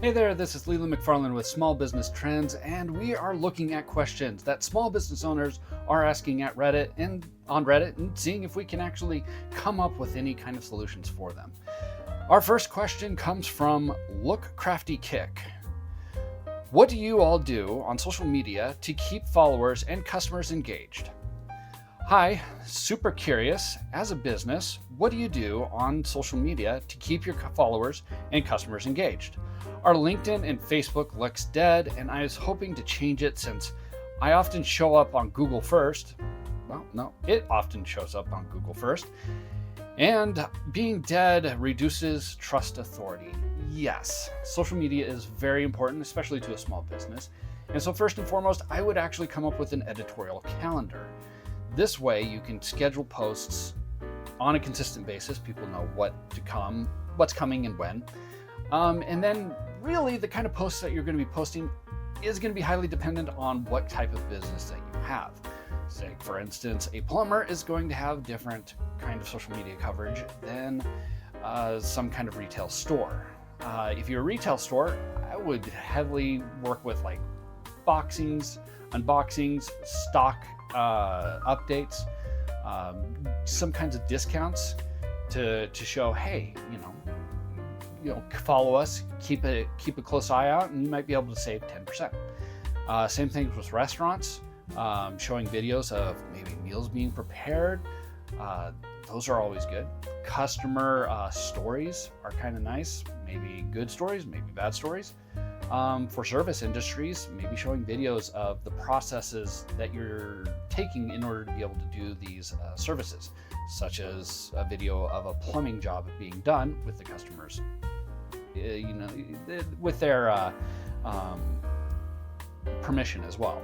Hey there, this is Leland McFarland with Small Business Trends, and we are looking at questions that small business owners are asking at Reddit and on Reddit and seeing if we can actually come up with any kind of solutions for them. Our first question comes from Look Crafty Kick. What do you all do on social media to keep followers and customers engaged? Hi, super curious. As a business, what do you do on social media to keep your followers and customers engaged? Our LinkedIn and Facebook looks dead, and I was hoping to change it since I often show up on Google first. Well, no, it often shows up on Google first. And being dead reduces trust authority. Yes, social media is very important, especially to a small business. And so first and foremost, I would actually come up with an editorial calendar. This way you can schedule posts on a consistent basis. People know what's coming and when. And then really the kind of posts that you're going to be posting is going to be highly dependent on what type of business that you have. Say, for instance, a plumber is going to have different kind of social media coverage than some kind of retail store. If you're a retail store, I would heavily work with like unboxings, stock updates, some kinds of discounts to show, hey, follow us, keep a close eye out, and you might be able to save 10%. Same thing with restaurants, showing videos of maybe meals being prepared. Those are always good. Customer stories are kind of nice, maybe good stories, maybe bad stories. For service industries, maybe showing videos of the processes that you're taking in order to be able to do these services, such as a video of a plumbing job being done with the customers, with their permission as well.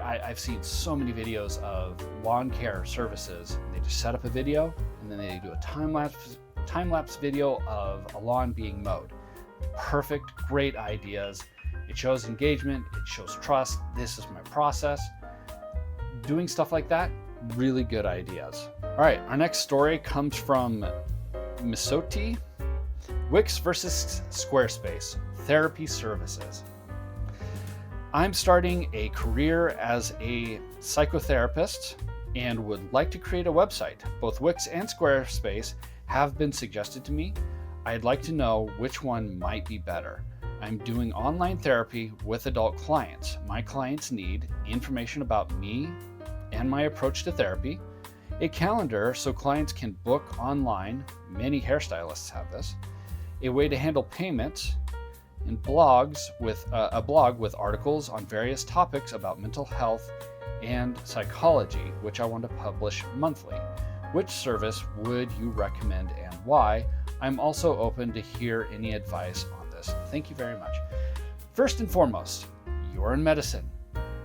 I've seen so many videos of lawn care services. They just set up a video and then they do a time-lapse video of a lawn being mowed. Perfect, great ideas. It shows engagement, it shows trust. This is my process. Doing stuff like that, really good ideas. All right, our next story comes from Misoti. Wix versus Squarespace, therapy services. I'm starting a career as a psychotherapist and would like to create a website. Both Wix and Squarespace have been suggested to me. I'd like to know which one might be better. I'm doing online therapy with adult clients. My clients need information about me and my approach to therapy, a calendar so clients can book online, many hairstylists have this, a way to handle payments, and a blog with articles on various topics about mental health and psychology, which I want to publish monthly. Which service would you recommend and why? I'm also open to hear any advice on this. Thank you very much. First and foremost, you're in medicine.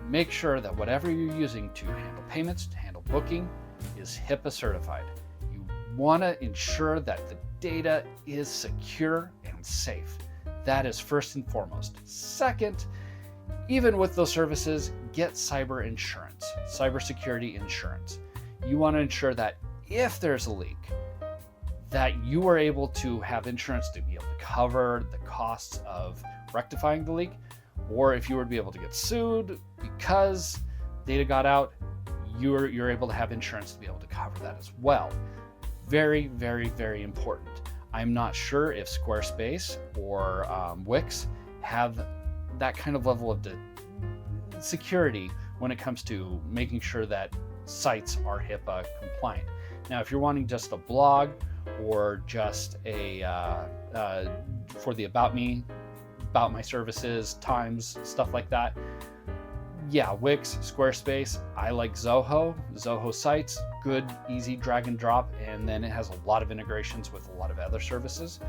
Make sure that whatever you're using to handle payments, to handle booking, is HIPAA certified. You want to ensure that the data is secure and safe. That is first and foremost. Second, even with those services, get cyber insurance, cybersecurity insurance. You want to ensure that if there's a leak, that you are able to have insurance to be able to cover the costs of rectifying the leak, or if you were to be able to get sued because data got out, you're able to have insurance to be able to cover that as well. Very, very, very important. I'm not sure if Squarespace or Wix have that kind of level of security when it comes to making sure that sites are HIPAA compliant. Now, if you're wanting just a blog or just a for the about me, about my services, times, stuff like that, yeah, Wix, Squarespace. I like Zoho sites, good, easy drag and drop, and then it has a lot of integrations with a lot of other services.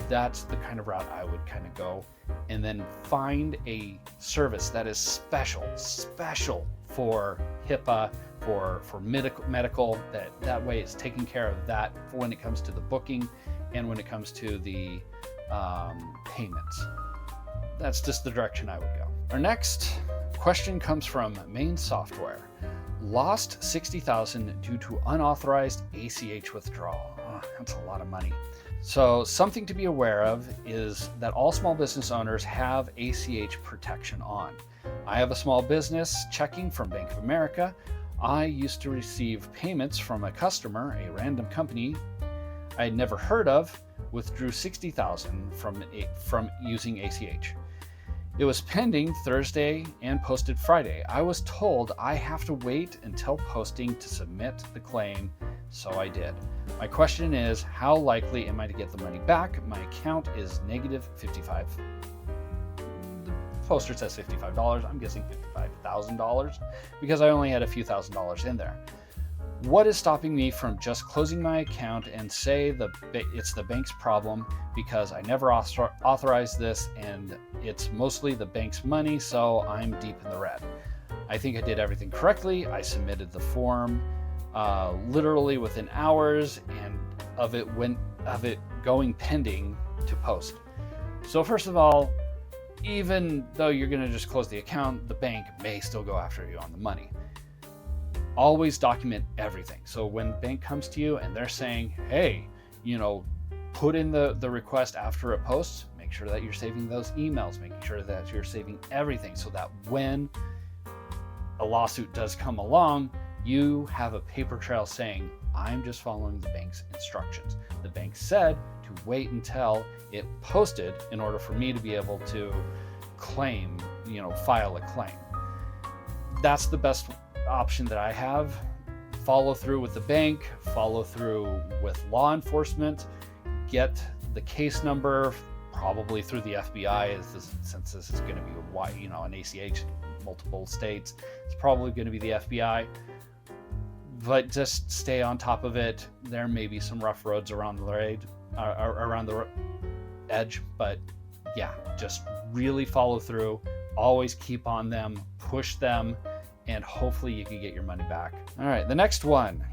That's the kind of route I would kind of go, and then find a service that is special for HIPAA, for medical, that way it's taking care of that for when it comes to the booking and when it comes to the payments. That's just the direction I would go. Our next question comes from Main Software. Lost $60,000 due to unauthorized ACH withdrawal. Oh, that's a lot of money. So something to be aware of is that all small business owners have ACH protection on. I have a small business checking from Bank of America. I used to receive payments from a customer, a random company I had never heard of, withdrew $60,000 from using ACH. It was pending Thursday and posted Friday. I was told I have to wait until posting to submit the claim, so I did. My question is, how likely am I to get the money back? My account is negative $55. The poster says $55. I'm guessing $55,000 because I only had a few $1,000s in there. What is stopping me from just closing my account and say it's the bank's problem because I never authorized this and it's mostly the bank's money, so I'm deep in the red. I think I did everything correctly. I submitted the form literally within hours and of it going pending to post. So first of all, even though you're going to just close the account, the bank may still go after you on the money. Always document everything. So when the bank comes to you and they're saying, hey, put in the request after it posts, make sure that you're saving those emails, making sure that you're saving everything so that when a lawsuit does come along, you have a paper trail saying, I'm just following the bank's instructions. The bank said to wait until it posted in order for me to be able to file a claim. That's the best option that I have. Follow through with the bank, follow through with law enforcement, get the case number, probably through the FBI, since this is going to be an ACH, multiple states. It's probably going to be the FBI. But just stay on top of it. There may be some rough roads around the edge, but yeah, just really follow through. Always keep on them, push them, and hopefully you can get your money back. All right, the next one,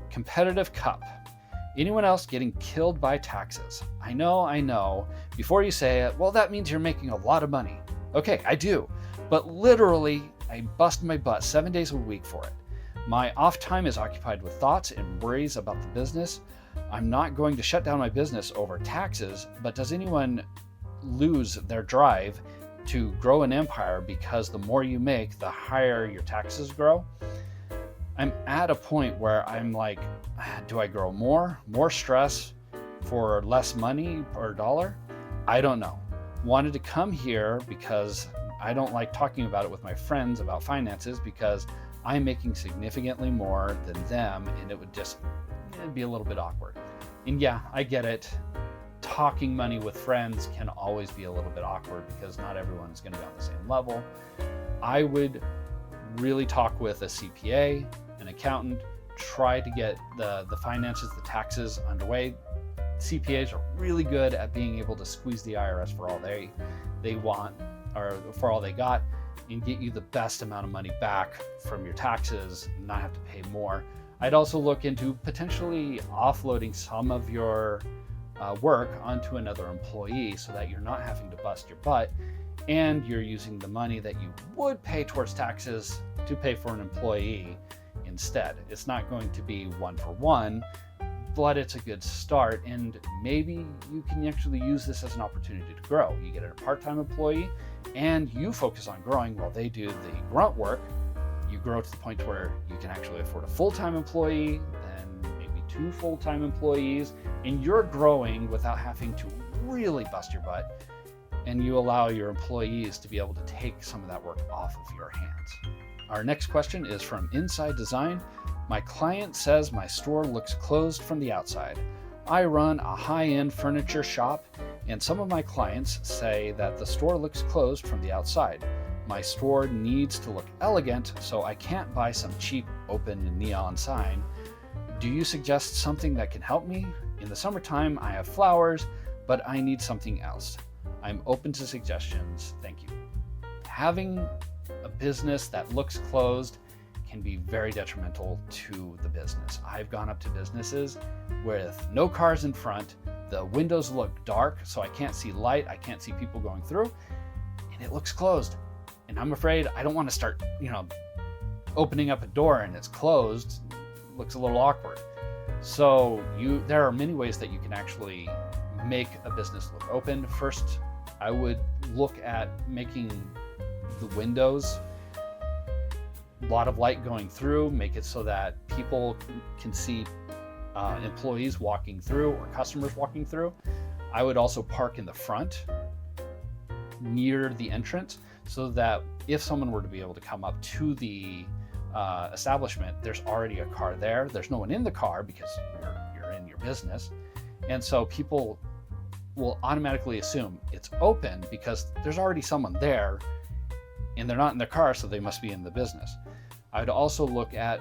competitive cup. Anyone else getting killed by taxes? I know. Before you say it, well, that means you're making a lot of money. Okay, I do, but literally, I bust my butt 7 days a week for it. My off time is occupied with thoughts and worries about the business. I'm not going to shut down my business over taxes, but does anyone lose their drive to grow an empire because the more you make, the higher your taxes grow? I'm at a point where I'm like, do I grow more stress for less money per dollar? I don't know. Wanted to come here because I don't like talking about it with my friends about finances because I'm making significantly more than them and it'd be a little bit awkward. And yeah, I get it. Talking money with friends can always be a little bit awkward because not everyone is going to be on the same level. I would really talk with a CPA, an accountant, try to get the finances, the taxes underway. CPAs are really good at being able to squeeze the IRS for all they want or for all they got and get you the best amount of money back from your taxes and not have to pay more. I'd also look into potentially offloading some of your work onto another employee so that you're not having to bust your butt and you're using the money that you would pay towards taxes to pay for an employee instead. It's not going to be one for one, but it's a good start, and maybe you can actually use this as an opportunity to grow. You get a part-time employee and you focus on growing while they do the grunt work. You grow to the point where you can actually afford a full-time employee, then maybe 2 full-time employees, and you're growing without having to really bust your butt, and you allow your employees to be able to take some of that work off of your hands. Our next question is from Inside Design. My client says my store looks closed from the outside. I run a high-end furniture shop, and some of my clients say that the store looks closed from the outside. My store needs to look elegant, so I can't buy some cheap open neon sign. Do you suggest something that can help me? In the summertime, I have flowers, but I need something else. I'm open to suggestions. Thank you. Having a business that looks closed can be very detrimental to the business. I've gone up to businesses with no cars in front, the windows look dark, so I can't see light, I can't see people going through, and it looks closed. And I'm afraid I don't want to start, opening up a door and it's closed. It looks a little awkward. So there are many ways that you can actually make a business look open. First, I would look at making the windows a lot of light going through, make it so that people can see employees walking through or customers walking through. I would also park in the front near the entrance so that if someone were to be able to come up to the establishment, there's already a car there. There's no one in the car because you're in your business. And so people will automatically assume it's open because there's already someone there and they're not in their car, so they must be in the business. I would also look at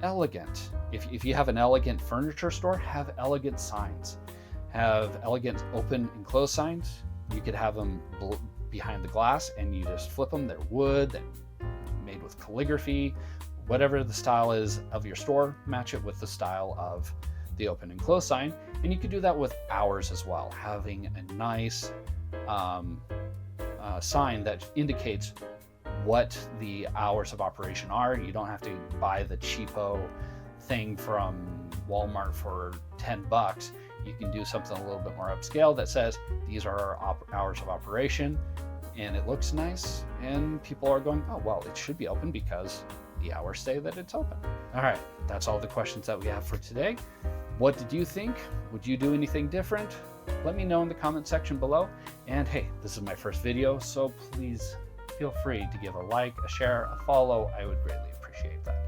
elegant. If you have an elegant furniture store, have elegant signs. Have elegant open and close signs. You could have them behind the glass and you just flip them. They're wood, they're made with calligraphy, whatever the style is of your store, match it with the style of the open and close sign. And you could do that with hours as well, having a nice sign that indicates what the hours of operation are. You don't have to buy the cheapo thing from Walmart for $10. You can do something a little bit more upscale that says these are our hours of operation, and it looks nice, and people are going, oh, well, it should be open because the hours say that it's open. All right, that's all the questions that we have for today. What did you think? Would you do anything different? Let me know in the comment section below. And hey, this is my first video, so please feel free to give a like, a share, a follow. I would greatly appreciate that.